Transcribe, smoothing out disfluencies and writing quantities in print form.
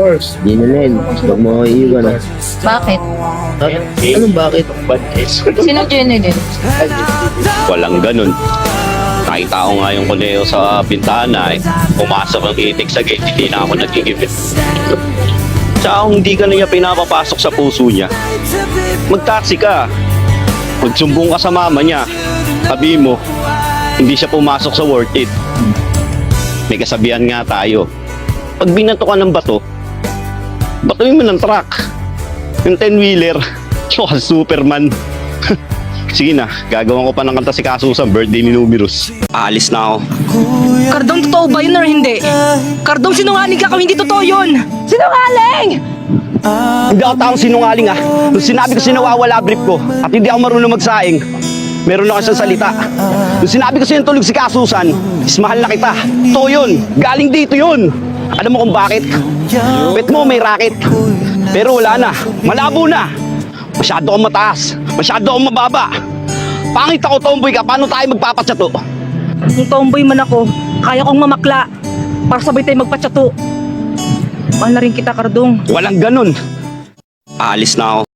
course. Ginalin, huwag mo ako iiwan ah. Bakit? Ha? Anong bakit? Sinong Jenny? Walang ganun. Nakita ko nga yung Kuleo sa bintana pumasok ang itik sa gate, hindi na ako nagigibit. Tsaka kung hindi ka na niya pinapapasok sa puso niya, mag-taxi ka. Magsumbong ka sa mama niya. Sabi mo, hindi siya pumasok sa worth it. May kasabihan nga tayo. Pag binato ka ng bato, batuin mo ng truck. Yung 10-wheeler, tsaka Superman. Sige na, gagawin ko pa ng kanta si Kasusan, birthday ni Numerous. Aalis na ako. Cardong, totoo ba yun or hindi? Cardong, sinungaling ka kung hindi totoo yun! Sinungaling! Hindi ako taong sinungaling ah. Nung sinabi ko sinawawala brief ko at hindi ako marunong magsaing, meron ako isang salita. Nung sinabi ko sinutulog si Kasusan, is mahal na kita. Totoo yun, galing dito yun. Alam mo kung bakit? Bet mo may racket. Pero wala na, malabo na. Masyado akong mataas, masyado akong mababa. Pangit ako, tomboy ka, paano tayo magpapatsato? Kung tomboy man ako, kaya kong mamakla para sabay tayo magpatsato. Mahal na rin kita, Cardong. Walang ganun. Aalis na ako.